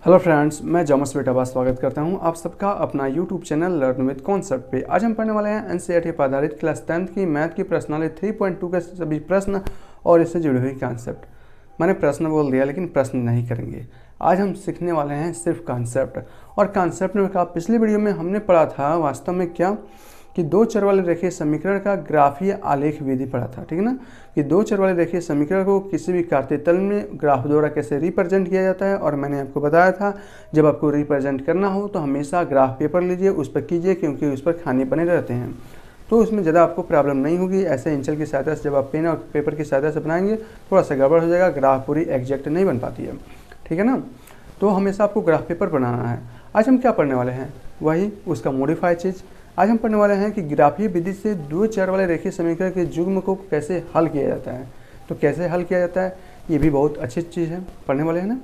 Hello friends, मैं जॉमस बेटाबा स्वागत करता हूं आप सबका अपना YouTube channel learn with concept पे। आज हम पढ़ने वाले हैं एनसीईआरटी पर आधारित क्लास 10th की मैथ की प्रश्नावली 3.2 के सभी प्रश्न और इससे जुड़ी हुई कॉन्सेप्ट। मैंने प्रश्न बोल दिया लेकिन प्रश्न नहीं करेंगे। आज हम सीखने वाले हैं सिर्फ कॉन्सेप्ट। और कॉन्सेप्ट में कहा, पिछली वीडियो में हमने पढ़ा था वास्तव में क्या कि दो चर वाले रेखीय समीकरण का ग्राफीय आलेख विधि पढ़ा था, ठीक है ना। कि दो चर वाले रेखीय समीकरण को किसी भी कार्तीय तल में ग्राफ द्वारा कैसे रिप्रेजेंट किया जाता है। और मैंने आपको बताया था जब आपको रिप्रेजेंट करना हो तो हमेशा ग्राफ पेपर लीजिए, उस पर कीजिए, क्योंकि उस पर खाने बने रहते हैं तो उसमें ज़्यादा आपको प्रॉब्लम नहीं होगी। ऐसे इंचल की सहायता से जब आप पेन और पेपर की सहायता से बनाएंगे थोड़ा सा गड़बड़ हो जाएगा, ग्राफ पूरी एग्जैक्ट नहीं बन पाती है, ठीक है ना। तो हमेशा आपको ग्राफ पेपर बनाना है। आज हम क्या पढ़ने वाले हैं, वही उसका मॉडिफाइड चीज़। आज हम पढ़ने वाले हैं कि ग्राफीय विधि से दो चर वाले रेखीय समीकरण के युग्म को कैसे हल किया जाता है। तो कैसे हल किया जाता है ये भी बहुत अच्छी चीज़ है, पढ़ने वाले हैं ना।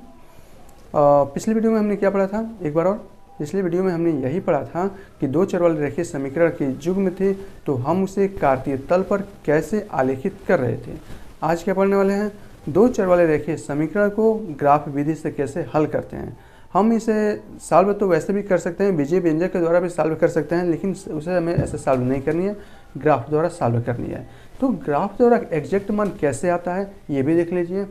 पिछली वीडियो में हमने क्या पढ़ा था, एक बार और। पिछली वीडियो में हमने यही पढ़ा था कि दो चर वाले रेखीय समीकरण के युग्म थे तो हम उसे कार्तीय तल पर कैसे आलेखित कर रहे थे। आज क्या पढ़ने वाले हैं, दो चर वाले रेखीय समीकरण को ग्राफ विधि से कैसे हल करते हैं। हम इसे सॉल्व तो वैसे भी कर सकते हैं, बीजीय व्यंजक के द्वारा भी सॉल्व कर सकते हैं, लेकिन उसे हमें ऐसे सॉल्व नहीं करनी है, ग्राफ द्वारा सॉल्व करनी है। तो ग्राफ द्वारा एग्जैक्ट मान कैसे आता है ये भी देख लीजिए।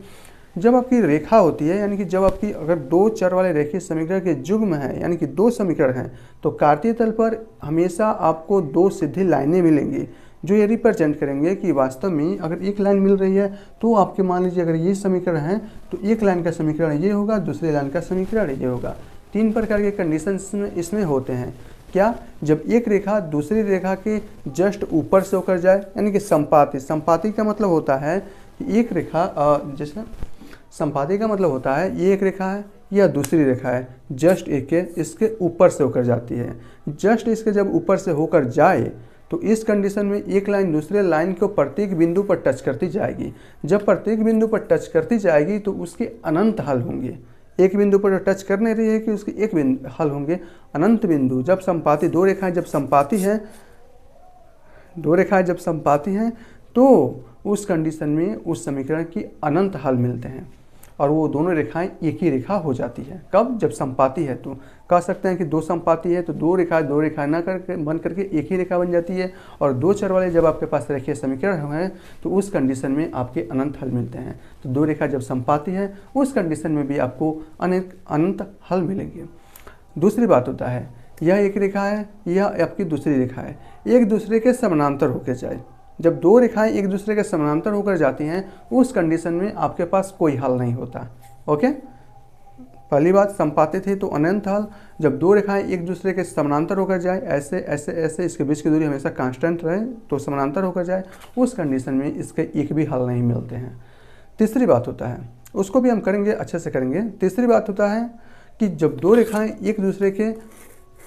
जब आपकी रेखा होती है, यानी कि जब आपकी अगर दो चर वाले रेखीय समीकरण के युग्म है, यानी कि दो समीकरण हैं, तो कार्तीय तल पर हमेशा आपको दो सीधी लाइनें मिलेंगी जो ये रिप्रेजेंट करेंगे कि वास्तव में अगर एक लाइन मिल रही है तो आपके मान लीजिए अगर ये समीकरण है तो एक लाइन का समीकरण ये होगा, दूसरी लाइन का समीकरण ये होगा। तीन प्रकार के कंडीशंस इसमें होते हैं। क्या, जब एक रेखा दूसरी रेखा के जस्ट ऊपर से होकर जाए, यानी कि संपाती। संपाती का मतलब होता है कि एक रेखा जैसे संपाती का मतलब होता है ये एक रेखा है या दूसरी रेखा है, जस्ट एक के इसके ऊपर से होकर जाती है। जस्ट इसके जब ऊपर से होकर जाए तो इस कंडीशन में एक लाइन दूसरे लाइन को प्रत्येक बिंदु पर टच करती जाएगी। जब प्रत्येक बिंदु पर टच करती जाएगी तो उसके अनंत हल होंगे। एक बिंदु पर टच कर नहीं रही है कि उसके एक बिंदु हल होंगे, अनंत बिंदु। जब संपाती दो रेखाएं जब संपाती हैं तो उस कंडीशन में उस समीकरण की अनंत हल मिलते हैं और वो दोनों रेखाएं एक ही रेखा हो जाती है। कब, जब संपाती है। तो कह सकते हैं कि दो संपाती है तो दो रेखाएं ना करके बन करके एक ही रेखा बन जाती है। और दो चर वाले जब आपके पास रेखीय समीकरण हैं तो उस कंडीशन में आपके अनंत हल मिलते हैं। तो दो रेखा जब संपाती है उस कंडीशन में भी आपको अनंत हल मिलेंगे। दूसरी बात होता है, यह एक रेखा है, यह आपकी दूसरी रेखा है, एक दूसरे के समानांतर होकर जाए। जब दो रेखाएं एक दूसरे के समानांतर होकर जाती हैं उस कंडीशन में आपके पास कोई हल नहीं होता। ओके, पहली बात संपाती थी तो अनंत हल। जब दो रेखाएं एक दूसरे के समानांतर होकर जाए, ऐसे ऐसे ऐसे, इसके बीच की दूरी हमेशा कांस्टेंट रहे तो समानांतर होकर जाए, उस कंडीशन में इसके एक भी हल नहीं मिलते हैं। तीसरी बात होता है, उसको भी हम करेंगे, अच्छे से करेंगे। तीसरी बात होता है कि जब दो रेखाएँ एक दूसरे के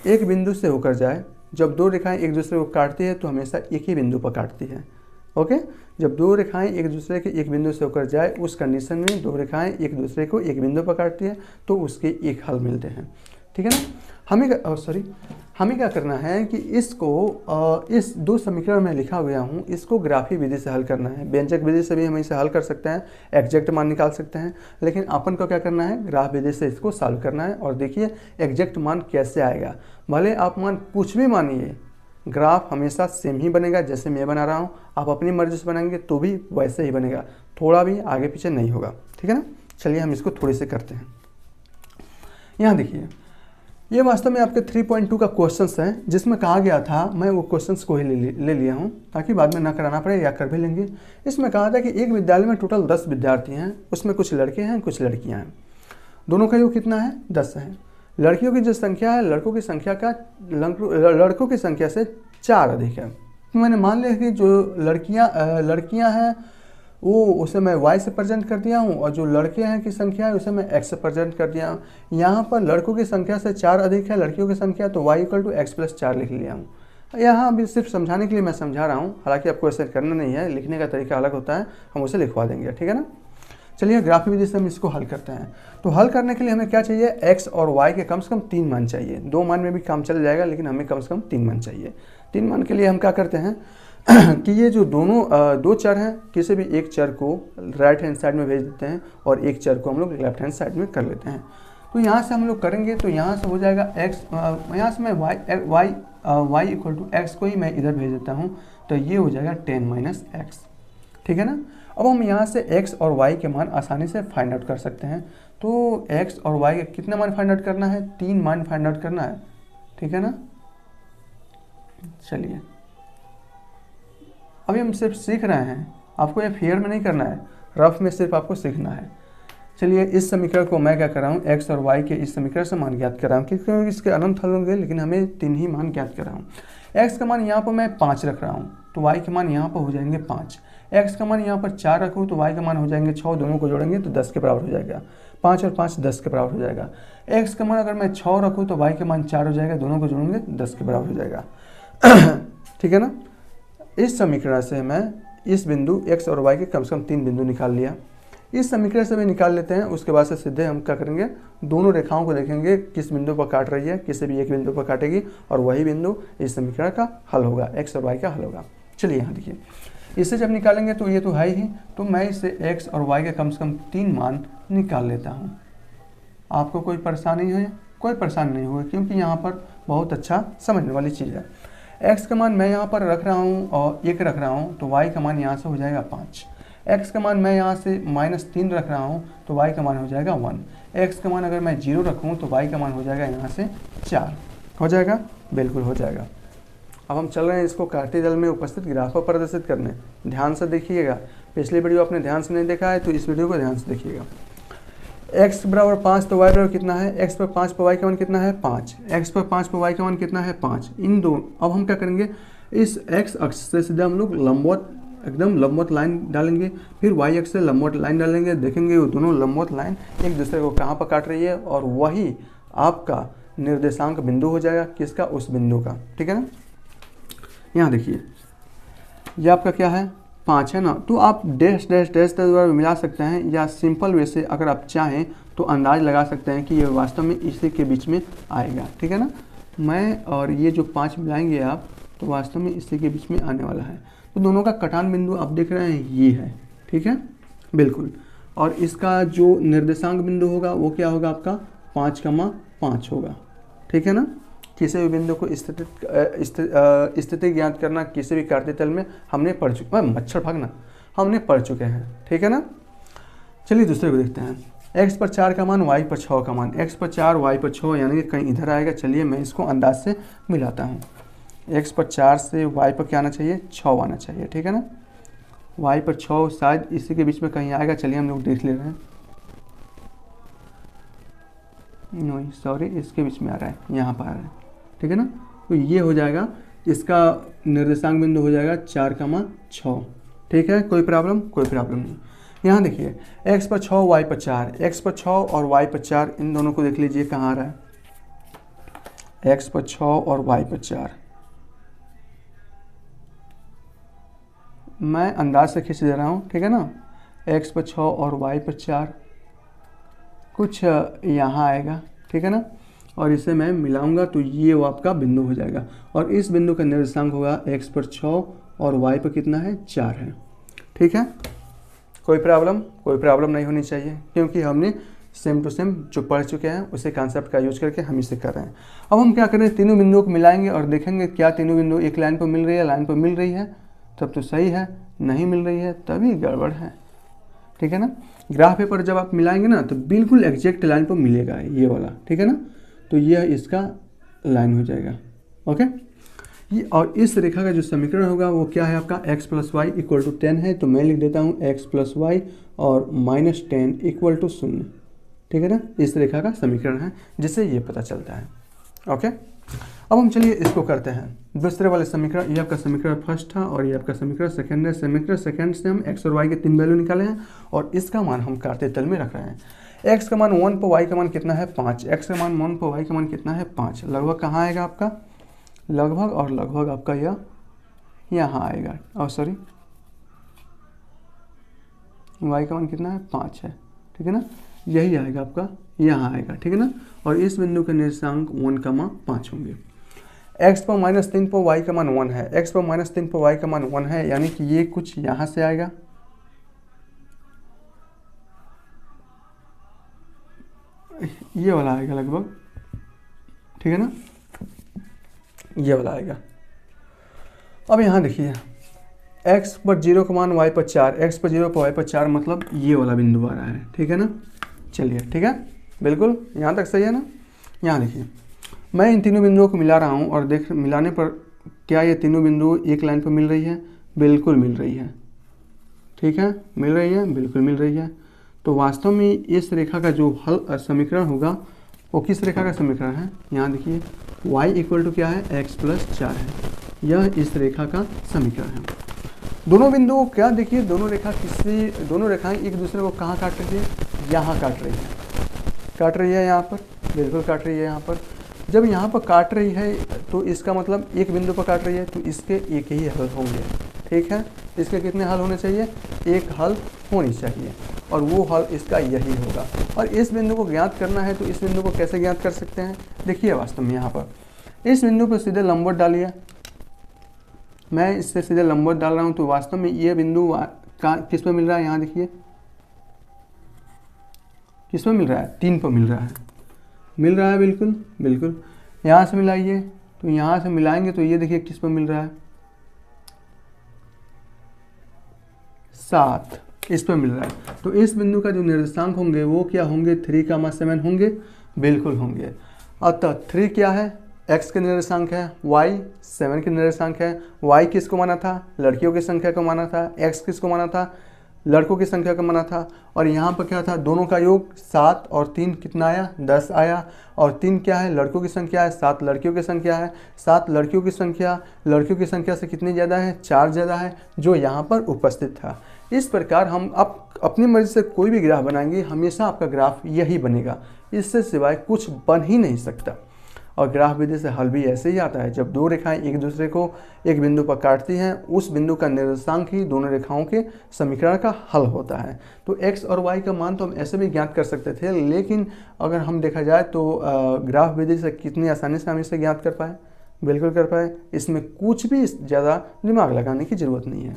एक बिंदु से होकर जाए, जब दो रेखाएं एक दूसरे को काटती है तो हमेशा एक ही बिंदु पर काटती है। ओके, जब दो रेखाएं एक दूसरे के एक बिंदु से होकर जाए उस कंडीशन में दो रेखाएं एक दूसरे को एक बिंदु पर काटती है तो उसके एक हल मिलते हैं, ठीक है ना। हमें क्या करना है कि इसको इस दो समीकरण में लिखा हुआ हूँ इसको ग्राफीय विधि से हल करना है। व्यंजक विधि से भी हम इसे हल कर सकते हैं, एग्जैक्ट मान निकाल सकते हैं, लेकिन अपन को क्या करना है, ग्राफ विधि से इसको सॉल्व करना है। और देखिए एग्जैक्ट मान कैसे आएगा। भले आप मान कुछ भी मानिए, ग्राफ हमेशा सेम ही बनेगा जैसे मैं बना रहा हूँ। आप अपनी मर्जी से बनाएंगे तो भी वैसे ही बनेगा, थोड़ा भी आगे पीछे नहीं होगा, ठीक है ना। चलिए हम इसको थोड़ी से करते हैं। यहाँ देखिए, ये वास्तव में आपके 3.2 का क्वेश्चंस है जिसमें कहा गया था, मैं वो क्वेश्चंस को ही ले लिया हूँ ताकि बाद में ना कराना पड़े या कर भी लेंगे। इसमें कहा था कि एक विद्यालय में टोटल 10 विद्यार्थी हैं, उसमें कुछ लड़के हैं कुछ लड़कियाँ हैं, दोनों का योग कितना है, 10 है। लड़कियों की जो संख्या है लड़कों की संख्या से 4 अधिक है। तो मैंने मान लिया कि जो लड़कियां हैं वो उसे मैं y से प्रेजेंट कर दिया हूँ और जो लड़के हैं की संख्या है उसे मैं x से प्रेजेंट कर दिया हूँ। यहाँ पर लड़कों की संख्या से 4 अधिक है लड़कियों की संख्या, तो y = x + 4 लिख लिया हूँ। यहाँ अभी सिर्फ समझाने के लिए मैं समझा रहा हूँ, हालांकि आपको ऐसे करना नहीं है, लिखने का तरीका अलग होता है, हम उसे लिखवा देंगे, ठीक है ना। चलिए ग्राफीय विधि से हम इसको हल करते हैं। तो हल करने के लिए हमें क्या चाहिए, x और y के कम से कम 3 मान चाहिए। 2 मान में भी काम चल जाएगा लेकिन हमें कम से कम 3 मान चाहिए। 3 मान के लिए हम क्या करते हैं कि ये जो दो चर हैं, किसी भी एक चर को राइट हैंड साइड में भेज देते हैं और एक चर को हम लोग लेफ्ट हैंड साइड में कर लेते हैं। तो यहाँ से हम लोग करेंगे तो यहाँ से हो जाएगा x, यहाँ से मैं y इक्वल टू एक्स को ही मैं इधर भेज देता हूँ, तो ये हो जाएगा 10 माइनस एक्स। ठीक है ना। अब हम यहाँ से x और y के मान आसानी से फाइंड आउट कर सकते हैं। तो x और y के कितना मान फाइंड आउट करना है, 3 मान फाइंड आउट करना है। ठीक है ना। चलिए अभी हम सिर्फ सीख रहे हैं, आपको ये फेयर में नहीं करना है, रफ में सिर्फ आपको सीखना है। चलिए इस समीकरण को मैं क्या कर रहा हूँ, x और y के इस समीकरण से मान ज्ञात कर रहा हूँ, क्योंकि इसके अनंत हल होंगे लेकिन हमें 3 ही मान ज्ञात कर रहा हूँ। x का मान यहाँ पर मैं 5 रख रहा हूँ तो y के मान यहाँ पर हो जाएंगे 5। x का मान यहाँ पर 4 रखूँ तो y का मान हो जाएंगे 6, दोनों को जोड़ेंगे तो 10 के बराबर हो जाएगा। 5 और 5 10 के बराबर हो जाएगा। x का मान अगर मैं 6 रखूँ तो y के मान 4 हो जाएगा, दोनों को जोड़ेंगे 10 के बराबर हो जाएगा। ठीक है ना। इस समीकरण से मैं इस बिंदु x और y के कम से कम 3 बिंदु निकाल लिया। इस समीकरण से भी निकाल लेते हैं, उसके बाद से सीधे हम क्या करेंगे, दोनों रेखाओं को देखेंगे किस बिंदु पर काट रही है, किसी भी एक बिंदु पर काटेगी और वही बिंदु इस समीकरण का हल होगा, x और y का हल होगा। चलिए यहाँ देखिए, इससे जब निकालेंगे तो ये तो है ही, तो मैं इससे x और y के कम से कम 3 मान निकाल लेता हूँ। आपको कोई परेशानी है? कोई परेशानी नहीं होगी, क्योंकि यहाँ पर बहुत अच्छा समझने वाली चीज़ है। x का मान मैं यहाँ पर रख रहा हूँ और 1 रख रहा हूँ तो y का मान यहाँ से हो जाएगा 5। x का मान मैं यहाँ से -3 रख रहा हूँ तो y का मान हो जाएगा 1। x का मान अगर मैं 0 रखूँ तो y का मान हो जाएगा यहाँ से 4। हो जाएगा? बिल्कुल हो जाएगा। अब हम चल रहे हैं इसको कार्तीय तल में उपस्थित ग्राफ पर प्रदर्शित करने। ध्यान से देखिएगा, पिछली वीडियो आपने ध्यान से नहीं देखा है तो इस वीडियो को ध्यान से देखिएगा। x बराबर 5 तो y बराबर कितना है, x पर 5 पर y का मान कितना है 5, x पर 5 पर y का मान कितना है 5। इन दो अब हम क्या करेंगे, इस x अक्ष से सीधा हम लोग लंबवत एकदम लंबवत लाइन डालेंगे, फिर y अक्ष से लंबवत लाइन डालेंगे, देखेंगे वो दोनों लंबवत लाइन एक दूसरे को कहाँ पर काट रही है और वही आपका निर्देशांक बिंदु हो जाएगा, किसका, उस बिंदु का। ठीक है ना। यहाँ देखिए ये आपका क्या है 5 है ना, तो आप डैश डैश डैश द्वारा मिला सकते हैं या सिंपल वे से अगर आप चाहें तो अंदाज लगा सकते हैं कि ये वास्तव में इसी के बीच में आएगा। ठीक है ना। मैं और ये जो 5 मिलाएंगे आप तो वास्तव में इसी के बीच में आने वाला है। तो दोनों का कटान बिंदु आप देख रहे हैं ये है। ठीक है बिल्कुल। और इसका जो निर्देशांक बिंदु होगा वो क्या होगा आपका 5,5 होगा। ठीक है ना। किसी भी बिंदु को स्थिति ज्ञात करना किसी भी कार्तीय तल में हमने पढ़ चुके हैं, मच्छर भागना हमने पढ़ चुके हैं। ठीक है ना। चलिए दूसरे को देखते हैं। x पर 4 का मान, y पर 6 का मान। x पर 4 y पर 6 यानी कि कहीं इधर आएगा। चलिए मैं इसको अंदाज से मिलाता हूँ। x पर 4 से y पर क्या आना चाहिए 6 आना चाहिए। ठीक है ना। y पर 6 शायद इसी के बीच में कहीं आएगा। चलिए हम लोग देख ले रहे हैं। नहीं सॉरी, इसके बीच में आ रहा है, यहाँ पर आ रहा है। ठीक है ना। तो ये हो जाएगा, इसका निर्देशांक बिंदु हो जाएगा 4,6। ठीक है, कोई प्रॉब्लम? कोई प्रॉब्लम नहीं। यहाँ देखिए x पर 6 y पर 4, x पर 6 और y पर 4 इन दोनों को देख लीजिए कहाँ आ रहा है, x पर 6 और y पर 4। मैं अंदाज से खींच दे रहा हूँ। ठीक है ना। x पर 6 और y पर 4 कुछ यहाँ आएगा। ठीक है ना। और इसे मैं मिलाऊंगा तो ये वो आपका बिंदु हो जाएगा और इस बिंदु का निर्देशांक होगा x पर 6 और y पर कितना है 4 है। ठीक है, कोई प्रॉब्लम? कोई प्रॉब्लम नहीं होनी चाहिए, क्योंकि हमने सेम टू सेम जो पढ़ चुके हैं उसे कॉन्सेप्ट का यूज करके हम इसे कर रहे हैं। अब हम क्या करें, तीनों बिंदुओं को मिलाएंगे और देखेंगे क्या तीनों बिंदु एक लाइन पर मिल रही है। लाइन पर मिल रही है तब तो सही है, नहीं मिल रही है तभी गड़बड़ है। ठीक है ना। ग्राफ पेपर जब आप मिलाएंगे ना तो बिल्कुल एग्जैक्ट लाइन पर मिलेगा ये वाला। ठीक है ना। तो यह इसका लाइन हो जाएगा। ओके। ये और इस रेखा का जो समीकरण होगा वो क्या है आपका, x plus y equal to 10 है। तो मैं लिख देता हूँ x प्लस वाई और -10 इक्वल टू 0। ठीक है ना। इस रेखा का समीकरण है जिससे ये पता चलता है। ओके। अब हम चलिए इसको करते हैं। दूसरे वाले समीकरण, ये आपका समीकरण फर्स्ट था और ये आपका समीकरण सेकंड है। समीकरण सेकंड से हम x और y के 3 वैल्यू निकाले हैं और इसका मान हम कार्तीय तल में रख रहे हैं। x का मान 1 पर y का मान कितना है 5, x का मान 1 पर y का मान कितना है 5। लगभग कहाँ आएगा आपका, लगभग और लगभग आपका यह यहाँ आएगा। और सॉरी y का मान कितना है 5 है। ठीक है ना। यही आएगा आपका, यहाँ आएगा। ठीक है ना। और इस बिंदु के निर्देशांक 1,5 होंगे। x पर -3 पर y का मान 1 है, x पर -3 पर y का मान 1 है, यानी कि ये कुछ यहाँ से आएगा। ये वाला आएगा लगभग, ठीक है ना, ये वाला आएगा। अब यहाँ देखिए x पर 0 का मान y पर 4, x पर 0 पर y पर 4, मतलब ये वाला बिंदु आ रहा है, ठीक है ना। चलिए ठीक है, बिल्कुल यहाँ तक सही है ना। यहाँ देखिए मैं इन तीनों बिंदुओं को मिला रहा हूँ और देख मिलाने पर क्या ये तीनों बिंदु एक लाइन पर मिल रही है? बिल्कुल मिल रही है, ठीक है, मिल रही है, बिल्कुल मिल रही है। तो वास्तव में इस रेखा का जो हल समीकरण होगा वो किस रेखा का समीकरण है? यहाँ देखिए y इक्वल टू क्या है? x प्लस 4 है, यह इस रेखा का समीकरण है। दोनों बिंदुओं क्या देखिए, दोनों रेखाएं एक दूसरे को कहाँ काट रही है? यहाँ काट रही है, काट रही है यहाँ पर, बिल्कुल काट रही है यहाँ पर। जब यहाँ पर काट रही है तो इसका मतलब एक बिंदु पर काट रही है, तो इसके एक ही हल होंगे, ठीक है। इसके कितने हल होने चाहिए? एक हल होनी चाहिए, और वो हल इसका यही होगा। और इस बिंदु को ज्ञात करना है तो इस बिंदु को कैसे ज्ञात कर सकते हैं? देखिए वास्तव में यहाँ पर इस बिंदु पर सीधे लंबवत डालिए, मैं इससे सीधे लंबवत डाल रहा हूँ, तो वास्तव में ये बिंदु किस पर मिल रहा है? यहाँ देखिए किस पर मिल रहा है? 3 पर मिल रहा है, मिल रहा है, बिल्कुल बिल्कुल। यहाँ से मिलाइए, तो यहाँ से मिलाएंगे तो ये देखिए किस पर मिल रहा है? 7, इस पर मिल रहा है। तो इस बिंदु का जो निर्देशांक होंगे वो क्या होंगे? 3,7 होंगे, बिल्कुल होंगे। अतः 3 क्या है? x के निर्देशांक है, y 7 के निर्देशांक है। y किसको माना था? लड़कियों की संख्या को माना था। x किसको माना था? लड़कों की संख्या को माना था। और यहाँ पर क्या था? दोनों का योग 7 और 3 कितना आया? 10 आया। और 3 क्या है? लड़कों की संख्या है, 7 लड़कियों की संख्या है। 7 लड़कियों की संख्या से कितनी ज़्यादा है? 4 ज़्यादा है, जो यहाँ पर उपस्थित था। इस प्रकार हम अपनी मर्जी से कोई भी ग्राफ बनाएंगे, हमेशा आपका ग्राफ यही बनेगा, इससे सिवाय कुछ बन ही नहीं सकता। और ग्राफ विधि से हल भी ऐसे ही आता है, जब दो रेखाएं एक दूसरे को एक बिंदु पर काटती हैं, उस बिंदु का निर्देशांक ही दोनों रेखाओं के समीकरण का हल होता है। तो x और y का मान तो हम ऐसे भी ज्ञात कर सकते थे, लेकिन अगर हम देखा जाए तो ग्राफ विधि से कितनी आसानी से हम इसे ज्ञात कर पाए? बिल्कुल कर पाए। इसमें कुछ भी ज़्यादा दिमाग लगाने की ज़रूरत नहीं है।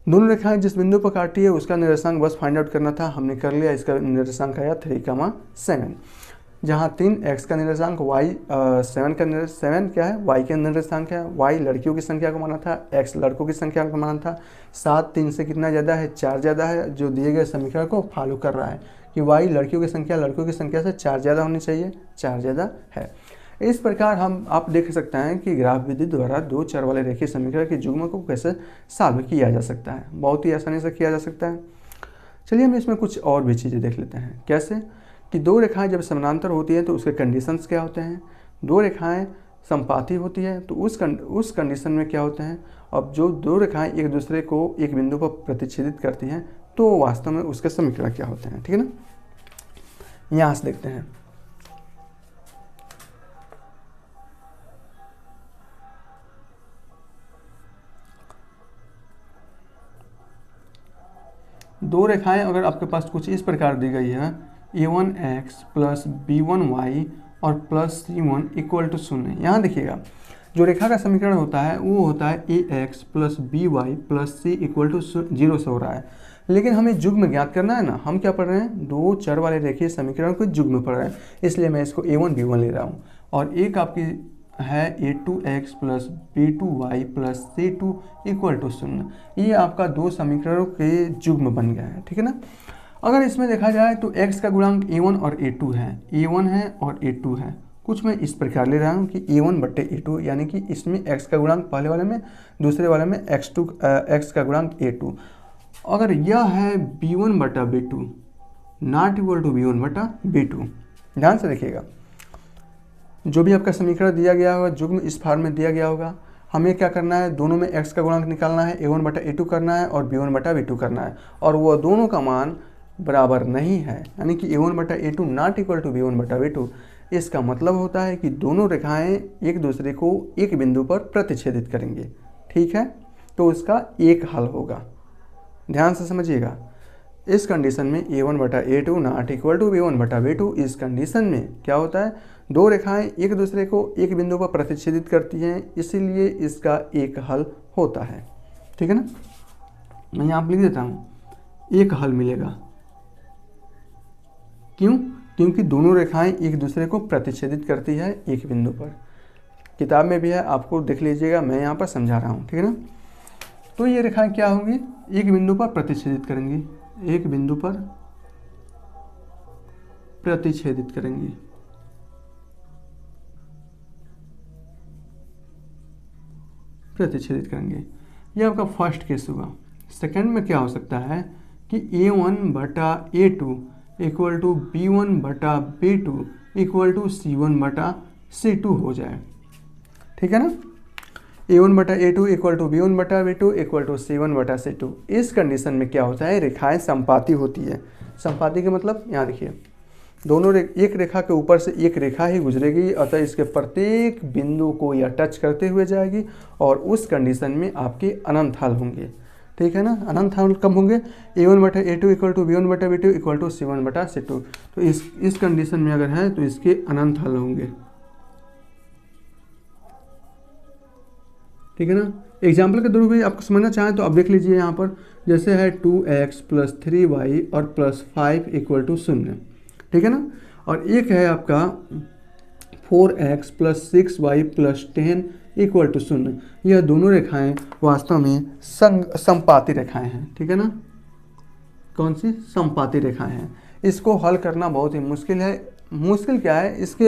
दोनों रेखाएं जिस बिंदु पर काटी है उसका निर्देशांक बस फाइंड आउट करना था, हमने कर लिया। इसका निर्देशांक आया 3,7, जहाँ 3x का निर्देशांक y 7 क्या है? y का निर्देशांक है। y लड़कियों की संख्या को माना था, x लड़कों की संख्या को माना था। 7 3 से कितना ज़्यादा है? 4 ज़्यादा है, जो दिए गए समीकरण को फॉलो कर रहा है कि y लड़कियों की संख्या लड़कों की संख्या से 4 ज़्यादा होनी चाहिए, 4 ज़्यादा है। इस प्रकार आप देख सकते हैं कि ग्राफ विधि द्वारा दो चर वाले रेखीय समीकरण के युग्म को कैसे सॉल्व किया जा सकता है, बहुत ही आसानी से किया जा सकता है। चलिए हम इसमें कुछ और भी चीज़ें देख लेते हैं। कैसे कि दो रेखाएं जब समानांतर होती हैं तो उसके कंडीशंस क्या होते हैं? दो रेखाएं समपाती होती है तो उस कंडीशन में क्या होते हैं? अब जो दो रेखाएं एक दूसरे को एक बिंदु पर प्रतिच्छेदित करती हैं तो वास्तव में उसके समीकरण क्या होते हैं, ठीक है ना। यहाँ से देखते हैं। दो रेखाएं अगर आपके पास कुछ इस प्रकार दी गई है, a1x प्लस b1y और प्लस c1 इक्वल टू 0। यहाँ देखिएगा जो रेखा का समीकरण होता है वो होता है ax plus by plus c equal to 0 से हो रहा है, लेकिन हमें युग्म ज्ञात करना है ना। हम क्या पढ़ रहे हैं? दो चर वाले रेखीय समीकरण को युग्म पढ़ रहे हैं, इसलिए मैं इसको a1 b1 ले रहा हूँ। और एक आपकी है a2x plus b2y plus c2 equal to 0। ये आपका दो समीकरणों के युग्म बन गया है, ठीक है ना। अगर इसमें देखा जाए तो x का गुणांक a1 और a2 है, a1 है और a2 है। कुछ मैं इस प्रकार ले रहा हूँ कि a1 बट्टे a2, यानी कि इसमें x का गुणांक पहले वाले में, दूसरे वाले में x का गुणांक a2। अगर यह है b1 बटा b2 not equal to b1 बटा b2, ध्यान से देखिएगा, जो भी आपका समीकरण दिया गया होगा युग्म इस फॉर्म में दिया गया होगा, हमें क्या करना है? दोनों में x का गुणांक निकालना है, a1 बटा a2 करना है और b1 बटा b2 करना है, और वो दोनों का मान बराबर नहीं है, यानी कि a1 बटा a2 not equal to b1 बटा b2। इसका मतलब होता है कि दोनों रेखाएं एक दूसरे को एक बिंदु पर प्रतिच्छेदित करेंगे, ठीक है। तो उसका एक हल होगा, ध्यान से समझिएगा। इस कंडीशन में a1 बटा a2 not equal to b1 बटा b2, इस कंडीशन में क्या होता है? दो रेखाएं एक दूसरे को एक बिंदु पर प्रतिच्छेदित करती हैं, इसीलिए इसका एक हल होता है, ठीक है ना। मैं यहाँ लिख देता हूँ, एक हल मिलेगा। क्यों? क्योंकि दोनों रेखाएं एक दूसरे को प्रतिच्छेदित करती है एक बिंदु पर। किताब में भी है, आपको देख लीजिएगा, मैं यहाँ पर समझा रहा हूँ, ठीक है ना। तो ये रेखाएं क्या होंगी, एक बिंदु पर प्रतिच्छेदित करेंगी, एक बिंदु पर प्रतिच्छेदित करेंगी। प्रतिच्छेदित करेंगे, ये आपका फर्स्ट केस हुआ। सेकंड में क्या हो सकता है कि A1/A2 equal to B1/B2 equal to C1/C2 हो जाए, ठीक है ना। A1/A2 equal to B1/B2 equal to C1/C2। इस कंडीशन में क्या होता है, रेखाएं समपाती होती है। समपाती का मतलब यहाँ देखिए, दोनों एक रेखा के ऊपर से एक रेखा ही गुजरेगी, अतः इसके प्रत्येक बिंदु को यह टच करते हुए जाएगी और उस कंडीशन में आपके अनंत हल होंगे, ठीक है ना। अनंत हल कब होंगे, A1/A2 equal to B1/B2 equal to C1/C2। तो इस कंडीशन में अगर है तो इसके अनंत हल होंगे, ठीक है ना। एग्जाम्पल के थ्रू भी आपको समझना चाहें तो आप देख लीजिए यहाँ पर, जैसे है 2x + 3y और +5 इक्वल टू 0, ठीक है ना। और एक है आपका 4x + 6y + 10 इक्वल टू 0। यह दोनों रेखाएं वास्तव में समपाती रेखाएं हैं, ठीक है ना। कौन सी, समपाती रेखाएं हैं। इसको हल करना बहुत ही मुश्किल है। मुश्किल क्या है, इसके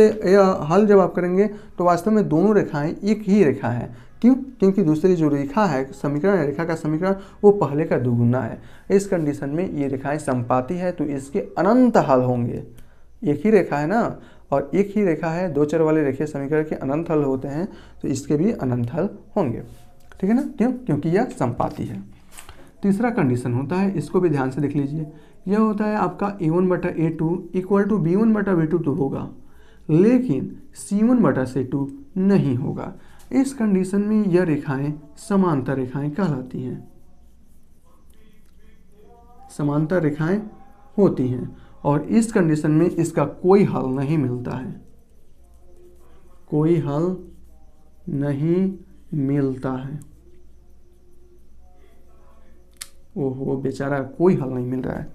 हल जब आप करेंगे तो वास्तव में दोनों रेखाएं एक ही रेखा है। क्यों, क्योंकि दूसरी जो रेखा है, समीकरण रेखा का समीकरण, वो पहले का दुगुना है। इस कंडीशन में ये रेखाएं समपाती है तो इसके अनंत हल होंगे। एक ही रेखा है ना, और एक ही रेखा है, दो चर वाले रेखीय समीकरण के अनंत हल होते हैं, तो इसके भी अनंत हल होंगे, ठीक है ना। क्यों, क्योंकि यह समपाती है। तीसरा कंडीशन होता है, इसको भी ध्यान से देख लीजिए, यह होता है आपका A1/A2 इक्वल टू B1/B2 तो होगा, लेकिन C1/C2 नहीं होगा। इस कंडीशन में यह रेखाएं समांतर रेखाएं कहलाती हैं, समांतर रेखाएं होती हैं, और इस कंडीशन में इसका कोई हल नहीं मिलता है, कोई हल नहीं मिलता है। ओहो बेचारा, कोई हल नहीं मिल रहा है।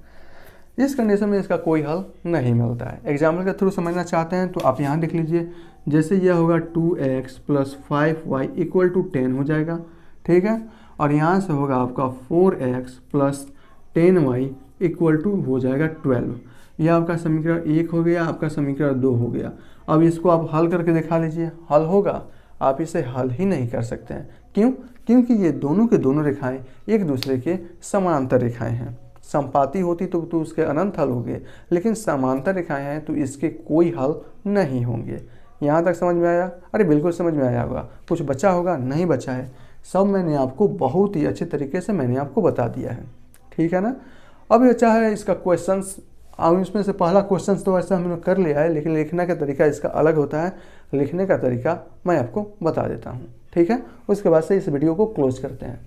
इस कंडीशन में इसका कोई हल नहीं मिलता है। एग्जाम्पल के थ्रू समझना चाहते हैं तो आप यहाँ देख लीजिए, जैसे यह होगा 2x + 5y इक्वल टू 10 हो जाएगा, ठीक है। और यहाँ से होगा आपका 4x + 10y इक्वल टू हो जाएगा 12। यह आपका समीकरण 1 हो गया, आपका समीकरण 2 हो गया। अब इसको आप हल करके दिखा लीजिए, हल होगा? आप इसे हल ही नहीं कर सकते हैं। क्यों? क्योंकि ये दोनों के दोनों रेखाएं एक दूसरे के समांतर रेखाएं हैं। समपाती होती तो उसके अनंत हल होंगे, लेकिन समांतर रेखाएं हैं तो इसके कोई हल नहीं होंगे। यहाँ तक समझ में आया? अरे बिल्कुल समझ में आया होगा। कुछ बचा होगा? नहीं बचा है, सब मैंने आपको बहुत ही अच्छे तरीके से मैंने आपको बता दिया है, ठीक है ना। अब बचा है इसका क्वेश्चंस। अब इसमें से पहला क्वेश्चन तो वैसे हमने कर लिया है, लेकिन लिखने का तरीका इसका अलग होता है। लिखने का तरीका मैं आपको बता देता हूँ, ठीक है। उसके बाद से इस वीडियो को क्लोज करते हैं।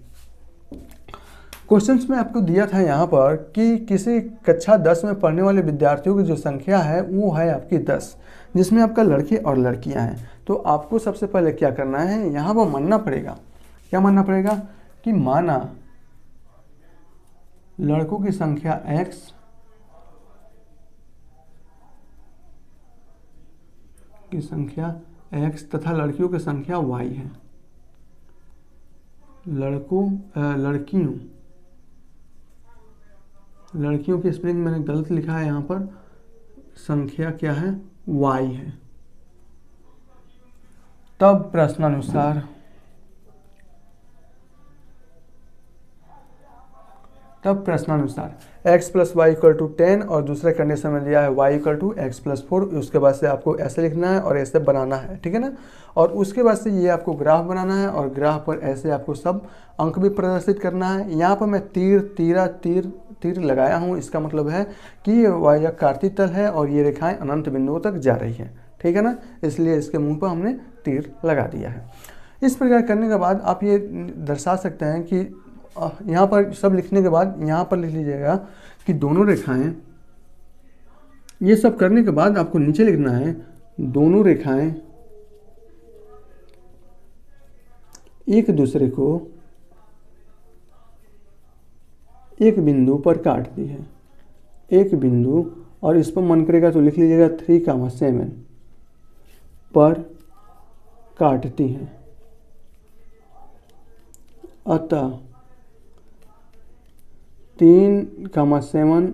क्वेश्चंस में आपको दिया था यहाँ पर कि किसी कक्षा 10 में पढ़ने वाले विद्यार्थियों की जो संख्या है वो है आपकी 10, जिसमें आपका लड़के और लड़कियाँ हैं। तो आपको सबसे पहले क्या करना है, यहाँ पर मानना पड़ेगा। क्या मानना पड़ेगा? कि माना लड़कों की संख्या x की संख्या x तथा लड़कियों की संख्या y है। लड़कियों की स्पेलिंग मैंने गलत लिखा है, यहाँ पर संख्या क्या है? y है। तब प्रश्नानुसार x + y = 10 और दूसरे कंडीशन में दिया है y = x + 4। उसके बाद से आपको ऐसे लिखना है और ऐसे बनाना है, ठीक है ना। और उसके बाद से ये आपको ग्राफ बनाना है और ग्राफ पर ऐसे आपको सब अंक भी प्रदर्शित करना है। यहाँ पर मैं तीर लगाया हूँ, इसका मतलब है कि यह कार्तीय तल है और ये रेखाएं अनंत बिंदुओं तक जा रही हैं, ठीक है ना। इसलिए इसके मुंह पर हमने तीर लगा दिया है। इस प्रकार करने के बाद आप ये दर्शा सकते हैं कि यहाँ पर सब लिखने के बाद यहाँ पर लिख लीजिएगा कि दोनों रेखाएं, ये सब करने के बाद आपको नीचे लिखना है दोनों रेखाएं एक दूसरे को एक बिंदु पर काटती है, एक बिंदु और इस पर मन करेगा तो लिख लीजिएगा 3,7 पर काटती हैं। अतः 3,7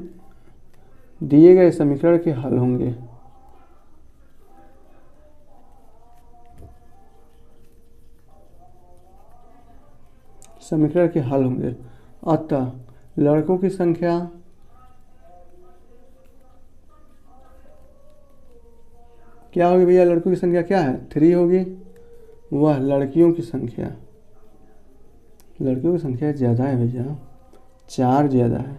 दिए गए समीकरण के हल होंगे। समीकरण के हल होंगे। अतः लड़कों की संख्या क्या होगी भैया? लड़कों की संख्या क्या है? 3 होगी। वह लड़कियों की संख्या ज़्यादा है भैया, 4 ज़्यादा है,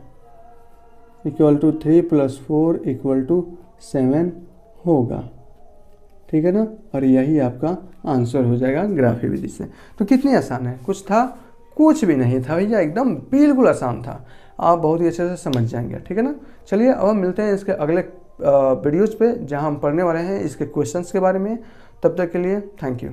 इक्वल टू 3 + 4 = 7 होगा। ठीक है ना? और यही आपका आंसर हो जाएगा ग्राफी विधि से। तो कितनी आसान है, कुछ था? कुछ भी नहीं था भैया, एकदम बिल्कुल आसान था। आप बहुत ही अच्छे से समझ जाएंगे। ठीक है ना? चलिए अब हम मिलते हैं इसके अगले वीडियोज़ पे, जहां हम पढ़ने वाले हैं इसके क्वेश्चंस के बारे में। तब तक के लिए थैंक यू।